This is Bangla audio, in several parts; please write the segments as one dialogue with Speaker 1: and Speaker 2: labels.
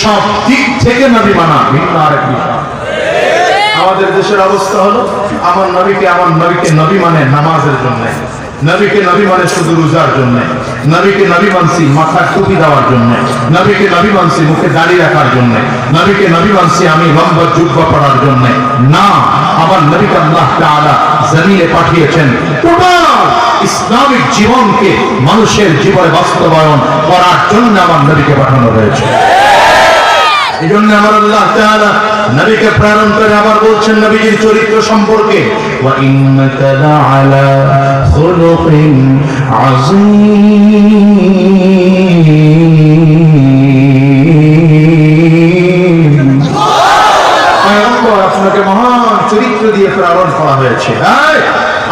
Speaker 1: সব দিক থেকে নবী মানা ভিন্ন আরেক বিষয়। আমাদের দেশের অবস্থা হলো আমার নবীকে নবী মানে নামাজের জন্য, নবীকে নবী মানে শুধু রোজার জন্য, নবীকে নবী মানছি মাথায় টুপি দেওয়ার জন্য, নবীকে নবী মানছি মুখে দাড়ি রাখার জন্য, নবীকে নবী মানছি আমি লম্বা জুব্বা পড়ার জন্য না। আমার নবীকে আল্লাহ তাআলা জমিনে পাঠিয়েছেন টোটাল ইসলামিক জীবনকে মানুষের জীবনে বাস্তবায়ন করার জন্য আমার নবীকে পাঠানো হয়েছে। এই জন্য আমার আল্লাহ তাআলা নবীকে প্রেরণ করে আবার বলছেন নবীজির চরিত্র সম্পর্কে, ওয়া ইন্নাকা লাআলা খুলুকিন আযীম। আপনাকে মহান চরিত্র দিয়ে প্রেরণ করা হয়েছে।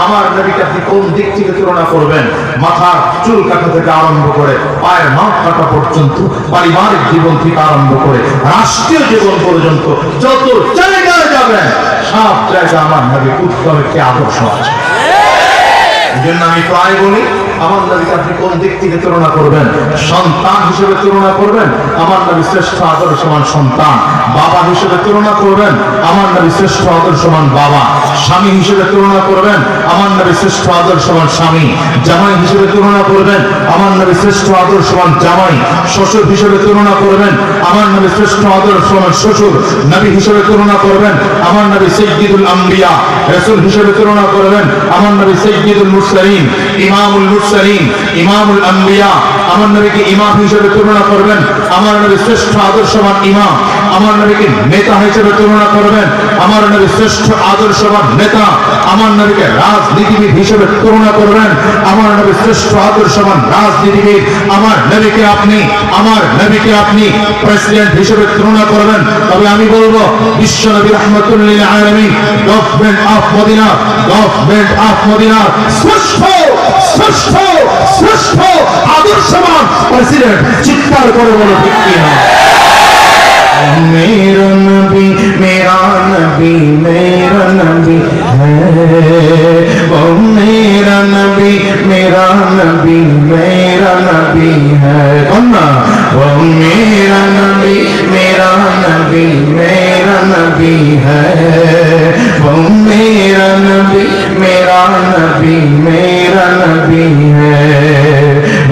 Speaker 1: আমার নবীকে আপনি কোন দিক থেকে তুলনা করবেন? মাথার চুল কাটা থেকে আরম্ভ করে পায়ের নখ কাটা পর্যন্ত, পারিবারিক জীবন থেকে আরম্ভ করে রাষ্ট্রীয় জীবন পর্যন্ত যত জায়গায় যাবেন সব জায়গায় আমার নবীর উত্তম একটি আদর্শ আছে। এই জন্য আমি প্রায় বলি আমার নবীকে আপনি কোন দিক থেকে তুলনা করবেন? সন্তান হিসেবে তুলনা করবেন, আমার নবী শ্রেষ্ঠ আদর্শমান সন্তান। বাবা হিসেবে তুলনা করবেন, আমার নবী শ্রেষ্ঠ আদর্শমান বাবা। স্বামী হিসেবে তুলনা করবেন, আমার নবী শ্রেষ্ঠ আদর্শমান স্বামী। জামাই হিসেবে তুলনা করবেন, আমার নবী শ্রেষ্ঠ আদর্শমান জামাই। শ্বশুর হিসেবে তুলনা করবেন, আমার নবী শ্রেষ্ঠ আদর্শমান শ্বশুর। নবী হিসেবে তুলনা করবেন, আমার নবী সাইয়্যিদুল আম্বিয়া। রাসূল হিসেবে তুলনা করবেন, আমার নবী সাইয়্যিদুল মুরসালিন, ইমামুল মুরসালিন, ইমামুল আম্বিয়া। আমার নবীকে ইমাম হিসেবে তুলনা করবেন, আমার নবী শ্রেষ্ঠ আদর্শবান ইমাম। আমার নবীকে নেতা হিসেবে তুলনা করবেন, আমার নবী শ্রেষ্ঠ আদর্শবান নেতা। আমার নবীকে রাজনীতিবিদ হিসেবে তুলনা করবেন, আমার নবী শ্রেষ্ঠ আদর্শবান রাজনীতিবিদ। আমার নবীকে আপনি প্রেসিডেন্ট হিসেবে তুলনা করবেন, তবে আমি বলবো বিশ্ব নবী রাহমাতুল লিল আলামিন, গভর্নমেন্ট অফ মদিনা শ্রেষ্ঠ আদর্শবান প্রেসিডেন্ট। চিৎকার করে বলো ঠিক কিনা? मेरा नबी मेरा नबी मेरा नबी है, वो मेरा नबी मेरा नबी मेरा नबी है। कौन? वो मेरा नबी मेरा नबी मेरा नबी है, वो मेरा नबी मेरा नबी मेरा नबी है,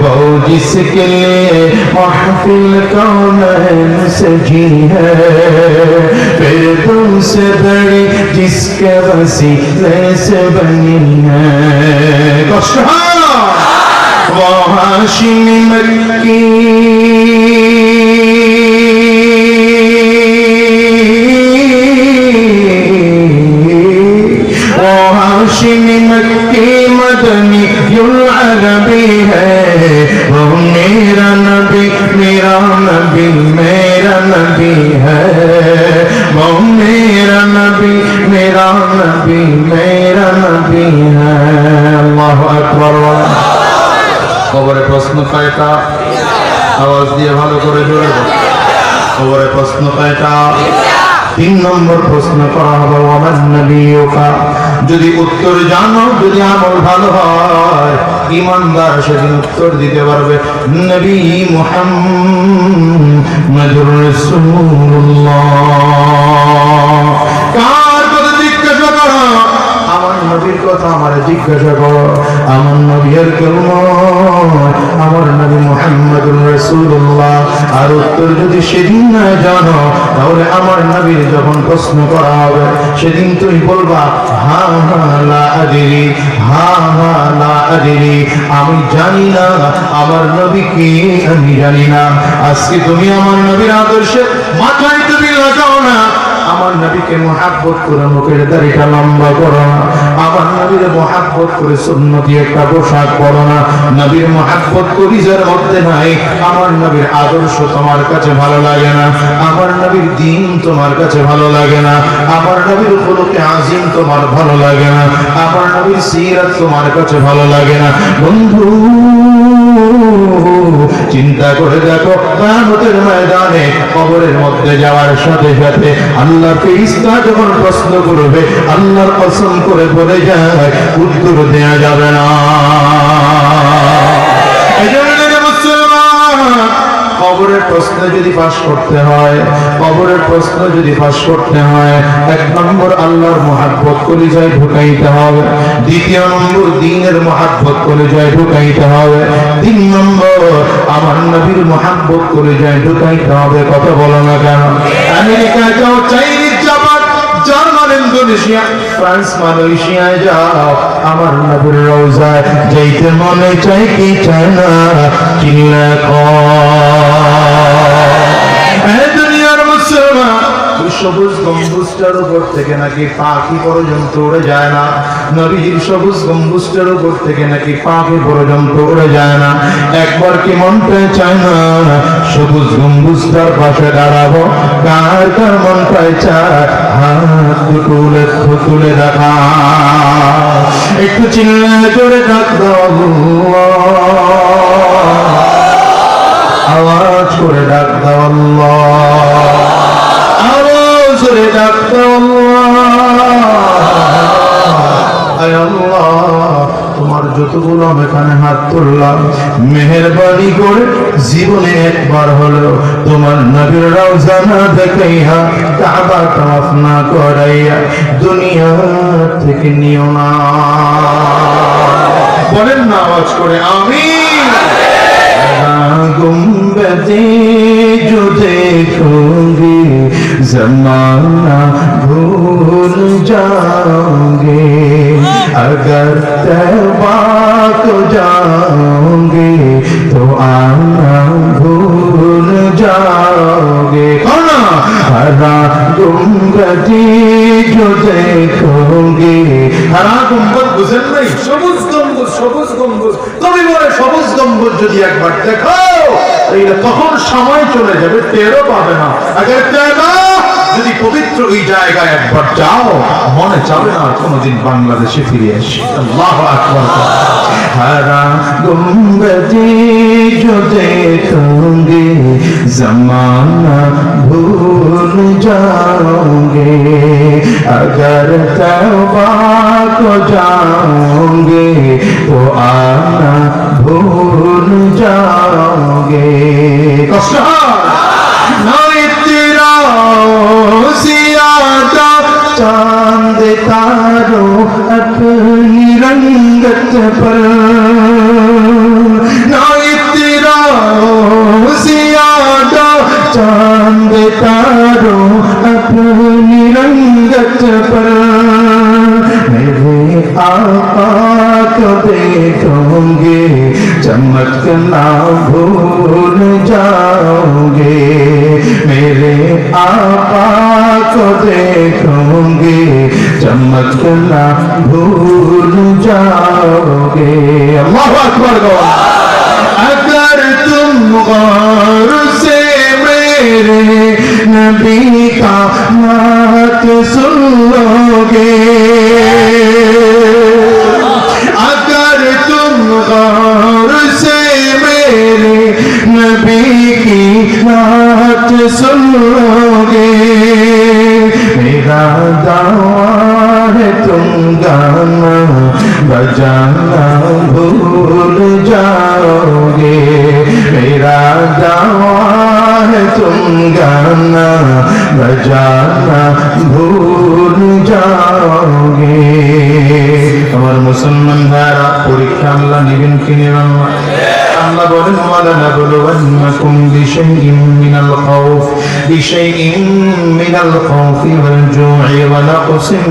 Speaker 1: वो जिसके लिए महफिल कौनैन सजी है, फिर तुमसे बड़ी जिसके वसीले से बनी है। वो हाशिमी मक्की मक्की मदनी युल अरबी है, वो मेरा नबी मेरा नबी मेरा नबी है, वो मेरा नबी मेरा नबी मेरा नबी है। अल्लाह अकबर। কবরে প্রশ্ন কয়টা? আওয়াজ দিয়ে ভালো করে জোরে বলো। কবরে প্রশ্ন কয়টা? 3 নম্বর প্রশ্ন করা হবে ওয়ামান নবিয়ুকা। যদি উত্তর জানো, যদি আমল ভালো হয়, ঈমানদার সেদিন উত্তর দিতে পারবে নবী মুহাম্মদুর রাসূলুল্লাহ। কার কথা জিজ্ঞাসা করো? আমার নবীর কথা আমার জিজ্ঞাসা করো। আমার নবীর কেউ নয়, আমার নবী মুহাম্মদুর রাসূলুল্লাহ। আর উত্তর যদি সেদিন না জানো, তাহলে আমার নবীর যখন প্রশ্ন করা হবে সেদিন তুমি বলবা হা হা লা আদরি, হা হা লা আদরি, আমি জানি না আমার নবীকে, আমি জানি না। আজকে তুমি আমার নবীর আদর্শে মাথায় তুমি লাগাও না, আমার নবীকে মহব্বত করে মুখের দাড়িটা লম্বা করো না, আমার নবীর মহব্বত করে সুন্নতি একটা পোশাক পরো না। নবীর মহব্বত কলিজার মধ্যে নাই, আমার নবীর আদর্শ তোমার কাছে ভালো লাগে না, আমার নবীর দ্বীন তোমার কাছে ভালো লাগে না, আমার নবীর খুলুকে আযীম তোমার ভালো লাগে না, আমার নবীর সিরাত তোমার কাছে ভালো লাগে না। বন্ধু চিন্তা করে দেখো, কিয়ামতের ময়দানে কবরের মধ্যে যাওয়ার সাথে সাথে আল্লাহর ফেরেশতা যখন প্রশ্ন করবে, আল্লাহর কসম করে বলে যায় উত্তর দেয়া যাবে না। এজন্য মুসলমান কবরের প্রশ্ন যদি ফাঁস করতে হয়, কবরের প্রশ্ন যদি ফাঁস করতে হয়, 1 নম্বর আল্লাহর মহব্বত কলিজায় ঢুকাইতে হবে, 2 নম্বর দ্বীনের মহব্বত কলিজায় ঢুকাইতে হবে, 3 নম্বর আমার নবীর মহব্বত কলিজায় ঢুকাইতে হবে। কথা বলো না কেন? আমেরিকা যাও, Chinese Japan, German, Indonesia, France, মালয়েশিয়ায় যাও, আমার নবীর রওজায় যাইতে মনে চাই কি চায় না? চিল্লা দুনিয়ার মুসলমান, সবুজ গম্বুজটার উপর থেকে নাকি পাখি পর্যন্ত উড়ে যায় না। নবীজির সবুজ গম্বুজটার উপর থেকে নাকি পাখি পর্যন্ত উড়ে যায় না। একবার কি মনটা চায় না সবুজ গম্বুজটার পাশে দাঁড়াবো? কার কার মনটাই চায় হাত দুটো তুলে রাখা? একটু চিল্লা করে ডাক দাও, আওয়াজ করে ডাক দাও আল্লাহ, আওয়াজ করে ডাক দাও আল্লাহ। তোমার যতগুলো এখানে হাত তুললাম, মেহেরবানি করে জীবনে একবার হলো তোমার নবীর রওজা না দেখাইয়া, কাবা তাওয়াফ না করাইয়া দুনিয়া থেকে নিও না। বলেন না আওয়াজ করে আমিন। गुंबदे जो देखोगे जमाना भूल जाओगे, अगर तौबा को जाओगे तो आना भूल जाओगे। हरा गुंबदे जो देखोगे, हरा गुंबद बुझेন নাই? সবুজ গম্বুজ, সবুজ গম্বুজ। তুমি বলে সবুজ গম্বুজ যদি একবার দেখো, তাহলে তখন সময় চলে যাবে, টেরও পাবে না। আগে যদি পবিত্র ওই জায়গায় একবার যাও, মনে চাবে না কোনোদিন বাংলাদেশে ফিরে আসি। আল্লাহু আকবার। हरा गुंबदे जो देखोगे जमाना भूल जाओगे, अगर तौबा को जाओगे तो आना भूल जाओगे। तेरा ज्यादा चांद तारों अपनी रंगत पर, ना तेरा ज्यादा चांद तारों अपनी रंगत पर, मेरे आका को देखोगे चमकना भूल जाओगे, मेरे आका को देखोगे चमकना भूल जाओगे। अल्लाहु अकबर। अगर तुम गौर से मेरे नबी का नात सुन लोगे, अगर तुम गौर से मेरे नबी की नात सुन लोगे, मेरा दावा है तुम गाना बजाना भूल जाओगे, मेरा दावा है तुम गाना बजाना भूल जाओगे। আমার মুসলমান ভাইরা, পরীক্ষা আল্লাহ নিবেন কি নেবেন না? আল্লাহ বলেন ওয়ালানাবলুওয়ান্নাকুম বিশাইইন মিনাল খাউফি ওয়াল জু'i ওয়া নাকসিম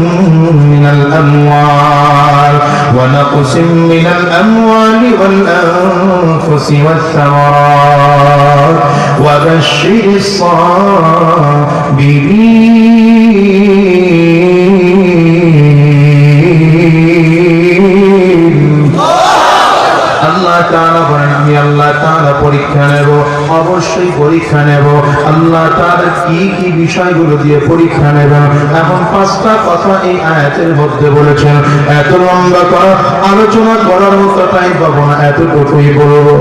Speaker 1: মিনাল আমওয়ালি ওয়াল আনফুসি ওয়াস সামারাত ওয়া বাশশিরিস সাবিরিন। আল্লাহ তাআলা বলেন আমি আল্লাহ তাআলা পরীক্ষা নেব, অবশ্যই পরীক্ষা নেব। আল্লাহ তাআলা কি কি বিষয়গুলো দিয়ে পরীক্ষা নেবেন, এখন 5টা কথা এই আয়াতের মধ্যে বলেছেন। এত লম্বা করা আলোচনা করার মতো টাইম পাবো না, এতটুকুই বলবো।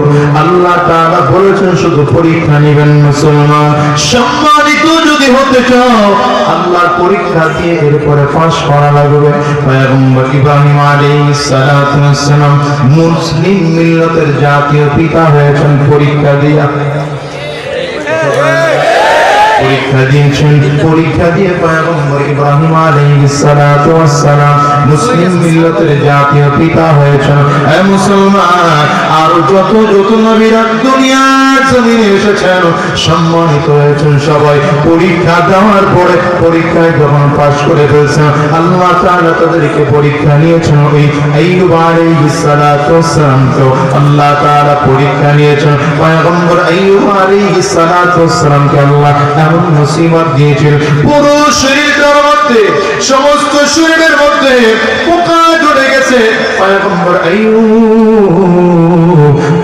Speaker 1: আল্লাহ তাআলা বলেছেন শুধু পরীক্ষা নেবেন মুসলমান। সম্মানিত যদি হতে চাও, আল্লাহর পরীক্ষা দিয়ে এরপরে পাস করা লাগবে। পয়গম্বর ইব্রাহিম আলাইহিস সালাতু ওয়াস সালাম মুসলিম মিল্লাতের জাতীয় পিতা হয়েছেন পরীক্ষা দিয়া। পরীক্ষা দিয়েছেন। পরীক্ষা দিয়ে পয়গম্বর ইব্রাহিম আলাইহিস সালাতু ওয়াস সালাম মুসলিম মিল্লাতের জাতীয় পিতা হয়েছেন। হে মুসলমান, আর যত যত নবীরা দুনিয়ার জমিনে এসেছেন সম্মানিত হয়েছেন সবাই পরীক্ষা দেওয়ার পরে পরীক্ষায় যখন পাশ করে ফেলছেন আল্লাহ তাআলা তাদেরকে পরীক্ষা নিয়েছেন। ওই আইয়ুব আলাইহিস সালাতু ওয়াস সালাম তো আল্লাহ তাআলা পরীক্ষা নিয়েছেন। পয়গম্বর আইয়ুব আলাইহিস সালাতু ওয়াস সালামকে আল্লাহ এমন মুসিবত দিয়েছেন পুরো শরীরের মধ্যে সমস্ত শরীরের মধ্যে পোকা ধরে গেছে। পয়গম্বর আইয়ুব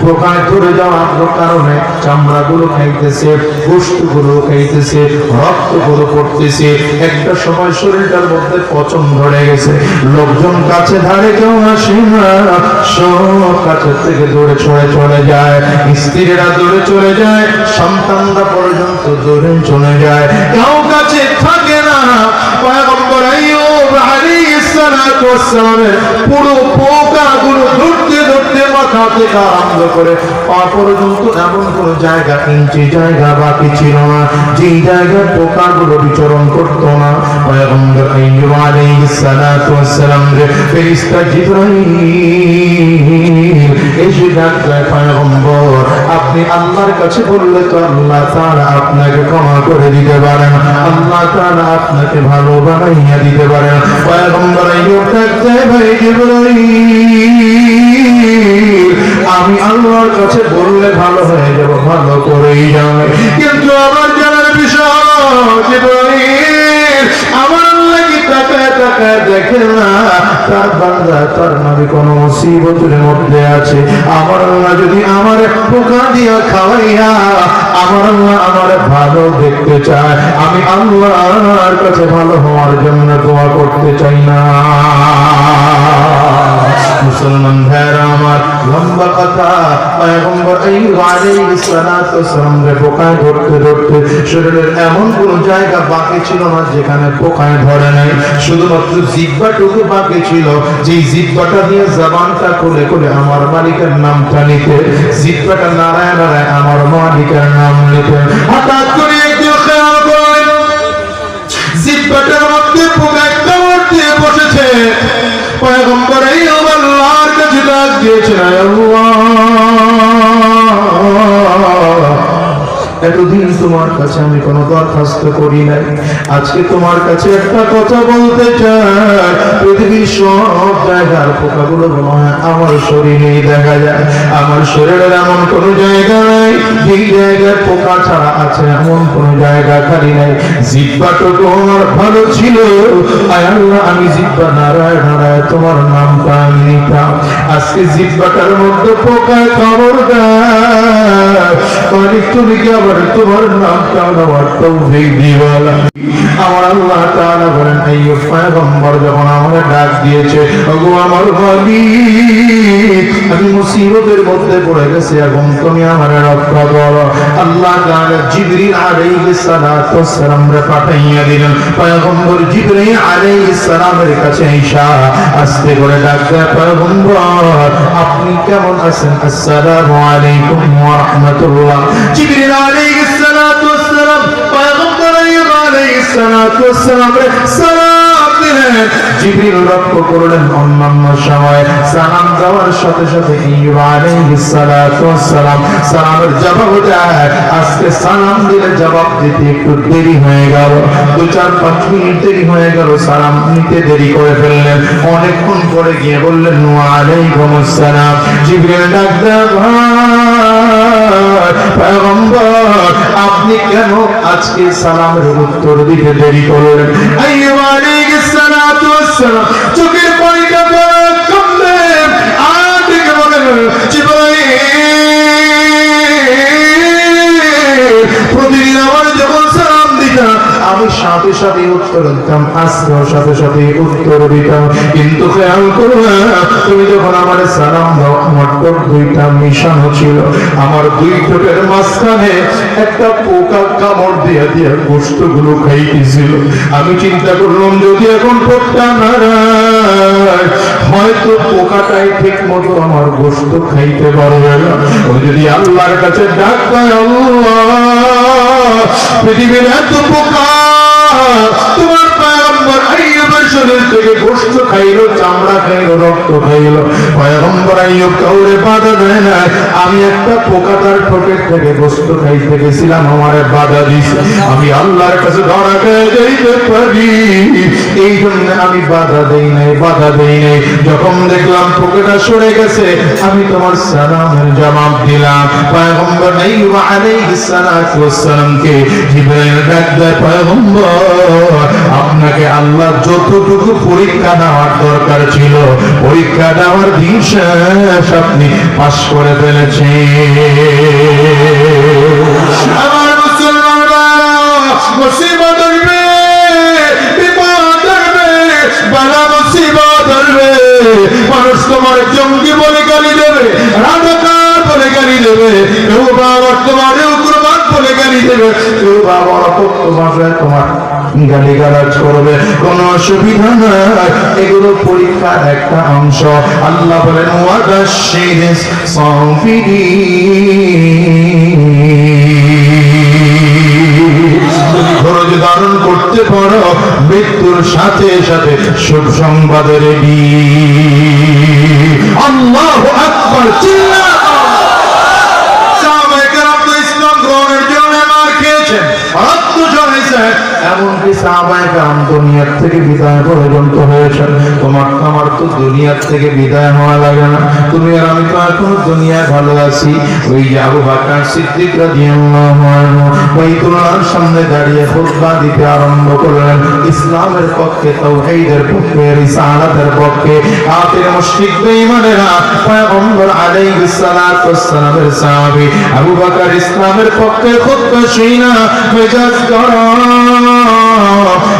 Speaker 1: পোকায় ধরে যাওয়ার কারণে চামড়াগুলো খাইতেছে, গোশতগুলো খাইতেছে, রক্তগুলো পড়তেছে। একটা সময় শরীরটার মধ্যে পচন ধরে গেছে। লোকজন কাছে ধারে কেউ আসে না, সব কাছে থেকে দূরে চলে যায়। স্ত্রীরা দূরে চলে যায়, সন্তানরা পর্যন্ত দূরে চলে যায়, কেউ কাছে থাকে না। পয়গম্বর আইয়ুব আলাইহিস সালাতু ওয়াস সালামের পুরো পোকাগুলো ধরতে ধরতে মাথা থেকে আরম্ভ করে পা পর্যন্ত এমন কোন জায়গা ইঞ্চি জায়গা বাকি ছিল না যেই জায়গায় পোকাগুলো বিচরণ করতো না। পয়গম্বর আইয়ুব আলাইহিস সালাতু ওয়াস সালামের ফেরেশতা জিবরাইল এসে ডাকলেন, পয়গম্বর আপনি আল্লাহর কাছে বললে তো আল্লাহ তাআলা আপনাকে ক্ষমা করে দিতে পারেন, আল্লাহ তাআলা আপনাকে ভালো বানাইয়া দিতে পারেন। পয়গম্বর আইয়ুব ডাকতে, ভাই জিবরাইল আমি আল্লাহর কাছে বললে ভালো হয়ে যাব, ভালো করেই যাবে, কিন্তু আমার জানার বিষয় জিবরাইল আমার আল্লাহ কি তাকায় তাকায় দেখে না তার বান্দা তার নবী কোন মুসিবতের মধ্যে আছে। আমার আল্লাহ যদি আমার পোকা দিয়া খাওয়াইয়া আমার আল্লাহ আমার ভালো দেখতে চায়, আমি আল্লাহর কাছে ভালো হওয়ার জন্য দোয়া করতে চাই না। মুসলমান ভাইরা আমার, লম্বা কথা, পয়গম্বর আইয়ুব আলাইহিস সালাতু ওয়াস সালামকে পোকায় ধরতে ধরতে শরীরের এমন কোন জায়গা বাকি ছিল না যেখানে পোকায় ধরে নাই। শুধুমাত্র জিহ্বাটুকু বাকি ছিল, যেই জিহ্বাটা দিয়ে জবানটা খুলে খুলে আমার মালিকের নামটা নিতে, জিহ্বাটা নাড়ায় নাড়ায় আমার মালিকের নাম নিতে। হঠাৎ করে একটু খেয়াল করেন জিহ্বাটার মধ্যে পোকায় কামড় দিয়ে বসেছে। পয়গম্বর আইয়ুব আল্লাহর কাছে ডাক দিয়েছেন, আল্লাহ এতদিন তোমার কাছে আমি কোনো দরখাস্ত করি নাই, আজকে তোমার কাছে একটা কথা বলতে চাই। পৃথিবীর সব জায়গার পোকাগুলো মনে হয় আমার শরীরেই দেখা যায়, আমার শরীরের এমন কোনো জায়গা নাই যেই জায়গায় পোকা ছাড়া আছে, এমন কোনো জায়গা খালি নাই। জিহ্বাটুকু আমার ভালো ছিল, আয় আল্লাহ আমি জিহ্বা নাড়ায় নাড়ায় তোমার নামটা আমি নিতাম, আজকে জিহ্বাটার মধ্যে পোকায় কামড় দেয়, তুমি কি আবার তোমার নামটা নেওয়ার তৌফিক দিওয়ালা। আমার আল্লাহ তাআলা বলেন, আইয়ুব পয়গম্বর যখন আমাকে ডাক দিয়েছে, ওগো আমার মালিক আমি মুসিবতের মধ্যে পড়ে গেছি, এখন তুমি আমার রক্ষা করো। আল্লাহ তাআলা জিবরিল আলাইহিস সালাতু ওয়াস সালামকে পাঠাইয়া দিলেন। পয়গম্বর জিবরিল আলাইহিস সালামের কাছে আইসা আস্তে করে ডাক দেয়, পয়গম্বর আপনি কেমন আছেন? আসসালামু আলাইকুম ওয়া রাহমাতুল্লাহ। জিবরিল আলাইহিস সালাতু ওয়াস সালাম পয়গম্বর আইয়ুব আলাইহিস সালাতু ওয়াস সালামের সালাম দিলেন। জিবরিল লক্ষ্য করলেন অন্যান্য সময় সালাম দেওয়ার সাথে সাথে আইয়ুব আলাইহিস সালাতু ওয়াস সালাম সালামের জবাব দেয়, আজকে সালাম দিলে জবাব দিতে একটু দেরি হয়ে গেল, 2-4-5 মিনিট দেরি হয়ে গেল, সালাম নিতে দেরি করে ফেললেন। অনেকক্ষণ পরে গিয়ে বললেন ওয়া আলাইকুমুস সালাম। জিবরিল ডাক দেয়, পয়গম্বর আপনি কেন আজকে সালামের উত্তর দিতে দেরি করলেন? আইয়ুব আলাইহিস সালাতু ওয়াস সালাম চোখের পানিটা কমলেন আর ডেকে বলেন, জিবরাইল প্রতিদিন আমার যখন সালাম দিতাম আমি সাথে সাথে উত্তর দিতাম, আজকেও সাথে সাথে উত্তর দিতাম, কিন্তু খেয়াল করবে তুমি যখন আমার সালাম দাও আমার ঠোঁট দুইটা মিশানো ছিল, আমার দুই ঠোঁটের মাঝখানে একটা পোকা কামড় দিয়ে দিয়ে গোশতগুলো খাইতেছিল। আমি চিন্তা করলাম যদি এখন ঠোঁটটা নাড়ায় হয়তো পোকাটাই ঠিক মতো আমার গোশত খাইতে পারবে না। ও যদি আল্লাহর কাছে ডাক দেয়, আল্লাহ পৃথিবীর এত পোকা তোমার পয়গম্বর আইয়ুবের শরীর থেকে গোশত খাইলো, চামড়া খাইলো, রক্ত খাইলো, পয়গম্বর আইয়ুব কাউরে বাধা দেয় না। আমি একটা পোকা তার পকেট থেকে গোশত খাইতে গেছিলাম, আমারে বাধা দিছে, আমি আল্লাহর কাছে ধরা খেয়ে যাইতে পারি, এই জন্য আমি বাধা দেই নাই, বাধা দেই নাই। যখন দেখলাম পোকাটা সরে গেছে, আমি তোমার সালামের জবাব দিলাম। পয়গম্বর আইয়ুব আলাইহিস সালাতু ওয়াস সালামকে জিবরাইল ডাক দেয়, পয়গম্বর আপনাকে আল্লাহ যতটুকু পরীক্ষা দেওয়ার দরকার ছিল, পরীক্ষা দেওয়ার দিন শেষ, আপনি পাস করে ফেলেছেন। আমার মুসলমানরা, মুসিবত আসবে, বিপদ আসবে, বালা মুসিবত আসবে, মানুষ তোমার জঙ্গি বলে গালি দেবে, রাজাকার বলে গালি দেবে, কেউ বাবা তোমার উগ্রবাদ বলে গালি দেবে, কেউ বাবা অপক্ষ ভাষায় তোমার গালিগালাজ করবে, কোন অসুবিধা নাই, এগুলো পরীক্ষার একটা অংশ। আল্লাহ বলেন ওয়াবাশশিরিস সাবিরিন, তুমি ধৈর্য ধারণ করতে পারো, মৃত্যুর সাথে সাথে শুভ সংবাদের রেডি। আল্লাহু আকবার, চিল্লাও। সাহাবায়ে কেরাম তো ইসলাম গ্রহণের জন্য মার খেয়েছেন, রক্ত ঝরেছে, এমনকি সাহাবায়ে কেরাম দুনিয়ার থেকে বিদায় পর্যন্ত হয়েছেন। তোমার আমার তো দুনিয়ার থেকে বিদায় হওয়া লাগে না, তুমি আর আমি তো এখন দুনিয়ায় ভালো আছি। ওই যে আবু বকর সিদ্দিক রাদিয়াল্লাহু আনহু বাইতুল্লাহর সামনে দাঁড়িয়ে খুতবা দিতে আরম্ভ করলেন, ইসলামের পক্ষে, তাওহীদের পক্ষে, রিসালাতের পক্ষে। কাফির মুশরিক বেঈমানেরা পয়গম্বর আলাইহিস সালাতু ওয়াস সালামের সাহাবী আবু বকর ইসলামের পক্ষে খুতবা শুনা মেজাজ গরম,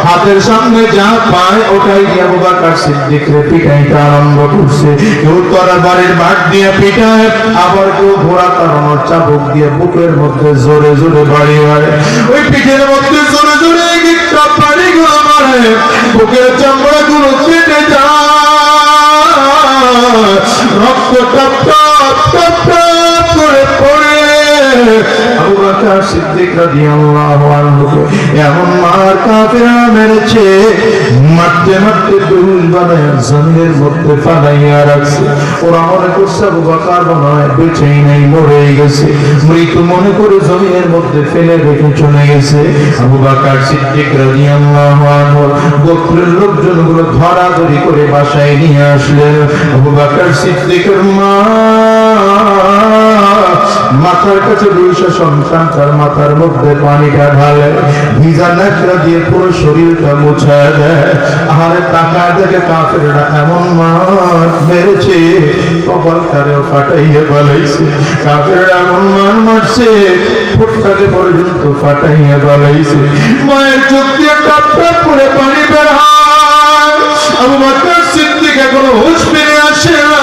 Speaker 1: হাতের সামনে যা পায় ওটাই দিয়ে আবু বকর সিদ্দিককে পিটাইতে আরম্ভ করছে। কেউ তরবারির বাট দিয়ে পিটায়, আবার কেউ ঘোড়া তাড়ানোর চাবুক দিয়ে বুকের মধ্যে জোরে জোরে বাড়ি মারে, ওই পিঠের মধ্যে জোরে জোরে একটা বাড়িগুলো মারে, বুকের চামড়াগুলো কেটে যায়, রক্ত টপ টপ টপ টপ করে পড়ে। আবু বকর সিদ্দিক রাদিয়াল্লাহু আনহু এমন মার কাফেররা মেরেছে, মারতে মারতে দুল বানায় জমিনের মধ্যে ফালাইয়া রাখছে। ওরা মনে করছে আবু বকর বানায় বেঁচেই নাই, মরেই গেছে, মৃত মনে করে জমিনের মধ্যে ফেলে রেখে চলে গেছে। আবু বকর সিদ্দিক রাদিয়াল্লাহু আনহু গোত্রের লোকজনগুলো ধরাধরি করে বাসায় নিয়ে আসলেন। আবু বকর সিদ্দিকের মা মাথার কাছে দুইশো সন্তান, তার মাথার মধ্যে পানিটা ঢালে, ভিজা নেকড়া দিয়ে পুরো শরীরটা মুছায় দেয়। আহারে টাকা দেখে কাফেররা এমন মার মেরেছে, কপালটারেও ফাটাইয়ে পালাইছে। কাফেররা এমন মার মারছে, ফুটটাকে পর্যন্ত ফাটাইয়ে পালাইছে। মায়ের চোখ দিয়ে টপ টপ করে পানি বের হয়। আবু বকর সিদ্দিক এখনো হুঁশ ফিরে আসে না,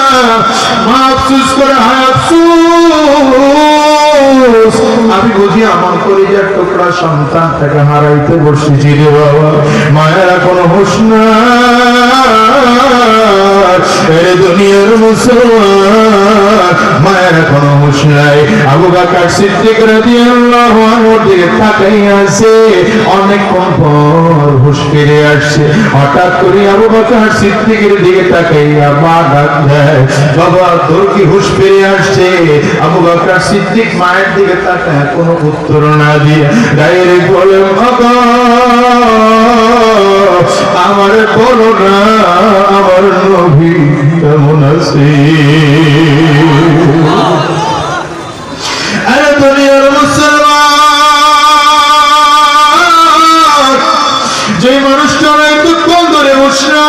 Speaker 1: মা আফসোস করে, হায় আফসোস, আমি বুঝি আমার কলিজার টুকরা সন্তানটাকে হারাইতে বসেছি রে বাবা। মায়ের এখনো হুঁশ নাই, দুনিয়ার মুসলমান, মায়ের এখনো হুঁশ নাই। আবু বকর সিদ্দিক রাদিয়াল্লাহু আনহুর দিকে তাকাইয়া আছে, অনেকক্ষণ পর হুঁশ ফিরে আসছে। হঠাৎ করে আবু বকর সিদ্দিকের দিকে তাকাইয়া মা ডাক দেয়, বাবা তোর কি হুঁশ ফিরে আসছে? আবু বকর সিদ্দিক মায়ের দিকে তাকায় কোনো উত্তর না দিয়ে ডাইরেক্ট বলে, বাবা আমার বলো না আমার নবী কেমন আছে? আরে দুনিয়ার মুসলমান, যে মানুষটা এতক্ষণ ধরে বসরা,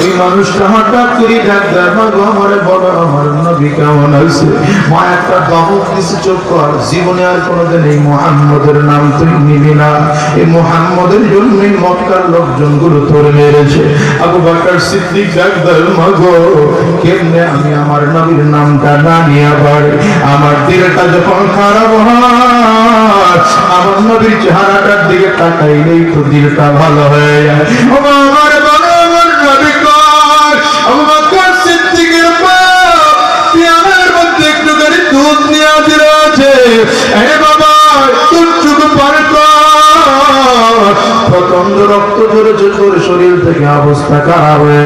Speaker 1: এই মানুষটা হঠাৎ করে ডাক দেয়, আমার বলো আমার নবী কেমন আছে? মা একটা দমক দিছে, চোখ কর, জীবনে আর কোনোদিন এই মুহাম্মদের নাম তুই নিবি না। এই মুহাম্মদের জন্যই মক্কার লোকজন গুলো তোর মেরেছে। আবু বকর সিদ্দিক ডাক দেয়, মা গো কেমনে আমি আমার নবীর নামটা না নিয়ে পারি? আমার দিলটা যখন খারাপ হয়, আমার নবীর চেহারাটার দিকে তাকাইলেই তো দিলটা ভালো হয়ে যায়। আমার বলো আমার নবী কর। আবু বকর সিদ্দিকের মা পিয়ানোর মধ্যে একটু করে দুধ দুধ নিয়ে হাজির আছে। এ বাবা দুধটুকু পান কর। প্রচন্ড রক্ত ঝরেছে, তোর শরীর থেকে অবস্থা খারাপ হয়ে